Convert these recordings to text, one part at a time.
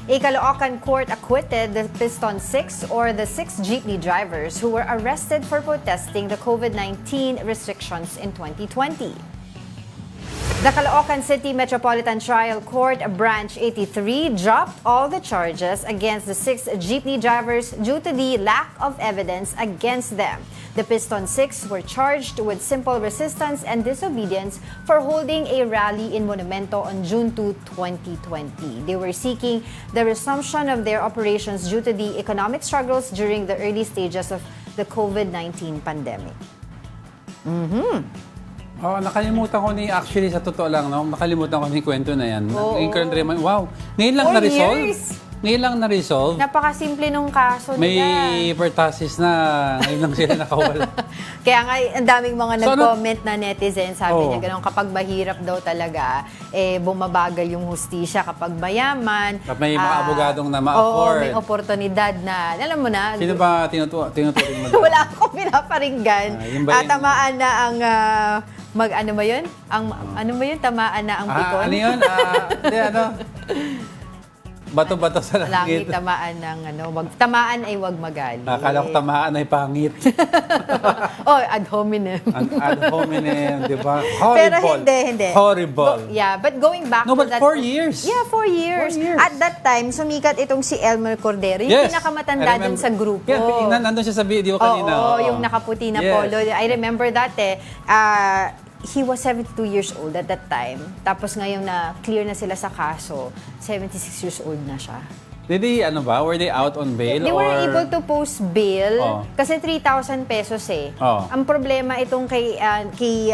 A Caloocan court acquitted the Piston 6 or the 6 jeepney drivers who were arrested for protesting the COVID-19 restrictions in 2020. The Caloocan City Metropolitan Trial Court Branch 83 dropped all the charges against the 6 jeepney drivers due to the lack of evidence against them. The Piston 6 were charged with simple resistance and disobedience for holding a rally in Monumento on June 2, 2020. They were seeking the resumption of their operations due to the economic struggles during the early stages of the COVID-19 pandemic. Oh, nakalimutan ko actually sa totoo lang, no? Nakalimutan ko ni kwento na yan. Wow, ngayon lang 4 na-resolve? years. Ngayon lang na-resolve? Napakasimple nung kaso nila. May pertasis na ngayon lang sila nakawala. Kaya nga, ang daming mga So, nag-comment na netizen, sabi Oo. niya gano'n, kapag mahirap daw talaga, bumabagal yung hustisya. Kapag mayaman, May mga abogadong na ma-afford. Oo, may oportunidad na, alam mo na. Sino ba tinuturing mo? Wala akong pinaparinggan. Yun ba yun? Tamaan na ang, ano ba yun? Ano ba yun? Tamaan na ang pikon? Ano yun? Hindi, ano? Bato-bato sa Langit, langit. tamaan ng tamaan ay wag magaling. Akala ko tamaan ay pangit. Oh, ad hominem. Ad hominem, di ba? Horrible. Pero hindi. Horrible. But going back No, to but that... 4 years. Yeah, 4 years. 4 years. At that time, sumikat itong si Elmer Cordero, yung Yes, pinakamatanda I remember. dun sa grupo. Yeah, nandun siya sa video kanina. Oo, yung nakaputi na Yes. polo. I remember that he was 72 years old at that time. Tapos ngayon na clear na sila sa kaso, 76 years old na siya. Did they, were they out on bail? They were or... able to post bail Oh. kasi 3,000 pesos eh. Oh. Ang problema itong kay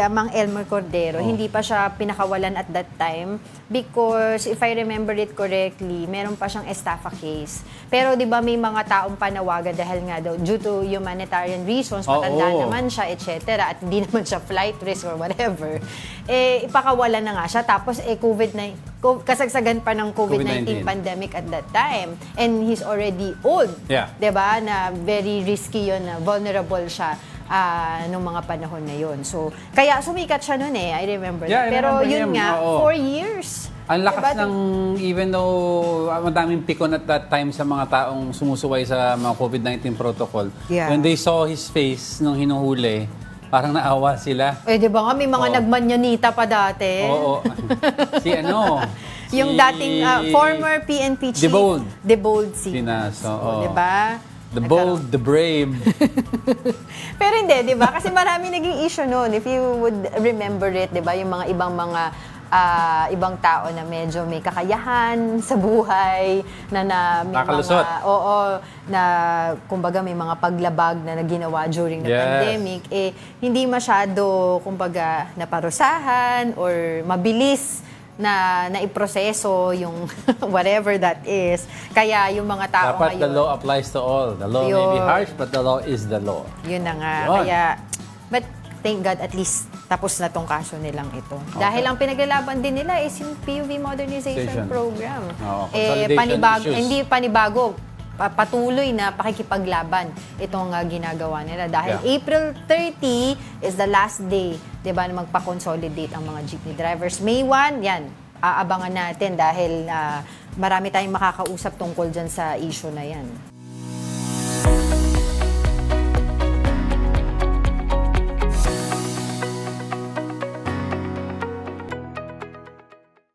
Mang Elmer Cordero, Oh. hindi pa siya pinakawalan at that time because if I remember it correctly, meron pa siyang estafa case. Pero 'di ba may mga taong panawagan dahil nga daw due to humanitarian reasons, matanda Oo. naman siya, etc. At hindi naman siya flight risk or whatever. Ipakawalan na nga siya tapos kasagsagan pa ng COVID-19 pandemic at that time. And he's already old. Yeah. 'Di ba? Na very risky 'yon, na vulnerable siya nung mga panahon na 'yon. So, kaya sumikat siya noon eh. I remember. Yeah, I Pero remember yun him. nga, Oo. 4 years. Ang lakas Diba? ng, even though madaming pikon at that time sa mga taong sumusuway sa mga COVID-19 protocol, Yeah. when they saw his face nung hinuhuli, parang naawa sila. 'Di ba nga may mga Oo. nagmanyanita pa dati. Oo. Yung dating former PNP chief, Debold. Sinas. Oo. 'Di ba? The bold, the brave. Pero hindi, 'di ba? Kasi marami naging issue noon. If you would remember it, 'di ba? Yung mga ibang tao na medyo may kakayahan sa buhay, na may Nakalusot. na kumbaga may mga paglabag na ginawa during the Yes. pandemic, hindi masyado kumbaga naparusahan or mabilis na naiproseso yung whatever that is. Kaya yung mga tao Dapat ngayon... the law applies to all. The law may be harsh, but the law is the law. Yun na nga. Yun. Kaya, but thank God at least tapos na tong kaso nilang ito. Dahil ang pinaglalaban din nila is yung PUV Modernization Program. Oo, consolidation issues. Hindi panibago. Patuloy na pakikipaglaban itong ginagawa nila. Dahil Yeah. April 30 is the last day, 'di ba, na magpa-consolidate ang mga jeepney drivers. May 1, yan, aabangan natin dahil marami tayong makakausap tungkol dyan sa issue na yan.